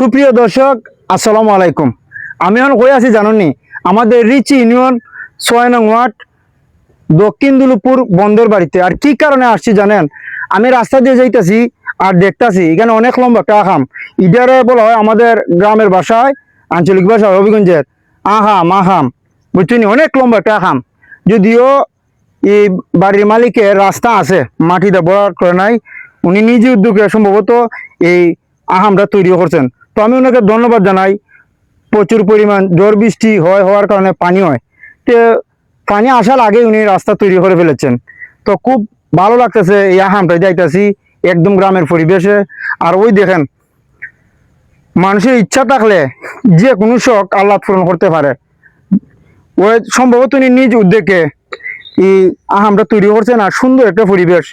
সুপ্রিয় দর্শক, আসসালামু আলাইকুম। আমি এখন কই আছি জানুনি, আমাদের রিচি ইউনিয়ন ৬ নং ওয়ার্ড দক্ষিণ দুলুপুর বন্দর বাড়িতে। আর কি কারণে আসছি জানেন? আমি রাস্তা দিয়ে যাইতেছি আর দেখতেছি এখানে অনেক লম্বা একটা আহাম। ইদারে বলা হয় আমাদের গ্রামের ভাষায়, আঞ্চলিক ভাষায় হবিগঞ্জের আহাম আহাম, বুঝছেন? অনেক লম্বা একটা আহাম। যদিও এই বাড়ির মালিকের রাস্তা আছে, মাটিটা বরাদ করে নাই, উনি নিজে উদ্যোগে সম্ভবত এই আহামটা তৈরি করছেন। তো আমি ওনাকে ধন্যবাদ জানাই। প্রচুর পরিমাণ ঝড় বৃষ্টি হওয়ার কারণে পানি হয়, তো পানি আসার আগে উনি রাস্তা তৈরি করে ফেলেছেন। তো খুব ভালো লাগতেছে এই আহামটা যাইতেছি একদম গ্রামের পরিবেশে। আর ওই দেখেন, মানুষের ইচ্ছা থাকলে যে কোনো শখ আল্লাহ পূরণ করতে পারে। ওই সম্ভবত উনি নিজ উদ্যোগে এই আহামটা তৈরি করছেন। আর সুন্দর একটা পরিবেশ।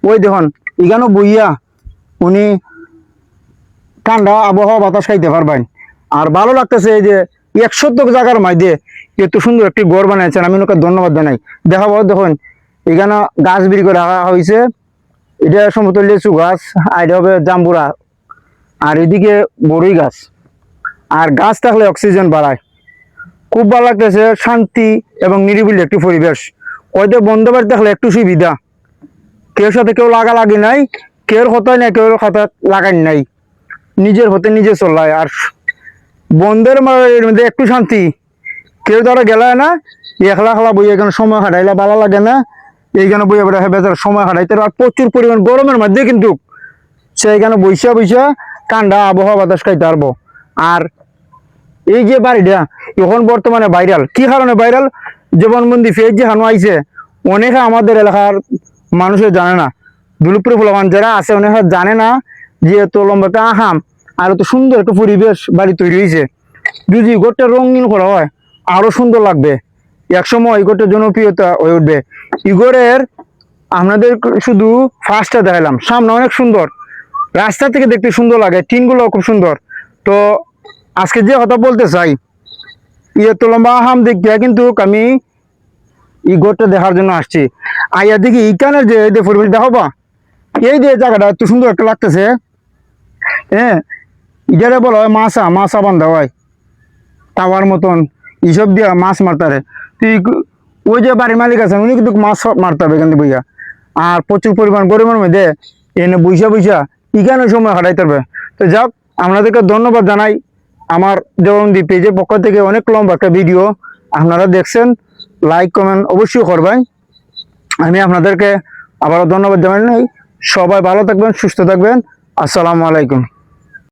ওই দেখুন, এখানেও বইয়া উনি ঠান্ডা আবহাওয়া বাতাস খাইতে পারবেন। আর ভালো লাগতেছে এই যে ১০০ জায়গার মধ্যে এত সুন্দর একটি ঘর বানিয়েছেন, আমি ওনাকে ধন্যবাদ জানাই। দেখাবো, দেখুন এখানে গাছ বিড়ি করে রাখা হয়েছে। এটা সম্ভবত লেচু গাছ, আর এটা হবে জাম্বুরা, আর এদিকে বড়ই গাছ। আর গাছ থাকলে অক্সিজেন বাড়ায়। খুব ভালো লাগতেছে, শান্তি এবং নিরিবিলি একটি পরিবেশ। হয়তো বন্ধ বাড়ি থাকলে একটু সুবিধা, কেউ সাথে কেউ লাগালাগি নাই, কেউ হতায় নাই, কেউ খাতা লাগাই নাই, নিজের হতে নিজে চলায়। আর বন্ধের মধ্যে একটু শান্তি, কেউ ধরো গেলায় না, একলা খেলা বই এখানে সময় কাটাইলে ভালো লাগে না, এইখানে বইয়ে বেড়া বেচার সময় কাটাইতে। আর প্রচুর পরিমাণ গরমের মধ্যে কিন্তু সেইখানে বৈশা বৈশা ঠান্ডা আবহাওয়া বাতাস খাইতে পারবো। আর এই যে বাড়িটা এখন বর্তমানে ভাইরাল, কি কারণে ভাইরাল? জবানবন্দি ফেজ যে হানো আইছে, অনেকে আমাদের এলাকার মানুষের জানে না, দুলুপুরে ফুলবান যারা আছে অনেকে জানে না যে এত লম্বাটা আহাম আর এত সুন্দর একটা পরিবেশ বাড়ি তৈরি হয়েছে। যদি ঘরটা রঙিন করা হয় আরো সুন্দর লাগবে। একসময় এই ঘরটা জনপ্রিয়তা হয়ে উঠবে। ইগরের আপনাদের শুধু ফার্স্টটা দেখালাম, সামনে অনেক সুন্দর, রাস্তা থেকে দেখতে সুন্দর লাগে, টিনগুলো খুব সুন্দর। তো আজকে যে কথা বলতে চাই, এত লম্বা আহাম দেখিয়া কিন্তু আমি এই ঘরটা দেখার জন্য আসছি। আইয়া দেখি এইখানের যে পরিবেশ দেখাবা, এই যে জায়গাটা এত সুন্দর একটা লাগতেছে। হ্যাঁ, ইজারে বলা হয় মাছা বান্ধা হয় টাওয়ার মতন, এইসব দিয়া মাছ মারতারে। তুই ওই যে বাড়ির মালিক আছেন, উনি কিন্তু মাছ মারতে হবে এখান থেকে বইয়া। আর প্রচুর পরিমাণ গরমের মধ্যে এনে বইসা এখানে সময় হারাইতে হবে। তো যাক, আপনাদেরকে ধন্যবাদ জানাই। আমার জবানবন্দি পেজের পক্ষ থেকে অনেক লম্বা একটা ভিডিও আপনারা দেখছেন, লাইক কমেন্ট অবশ্যই করবেন। আমি আপনাদেরকে আবারও ধন্যবাদ জানাই। সবাই ভালো থাকবেন, সুস্থ থাকবেন। আসসালামু আলাইকুম।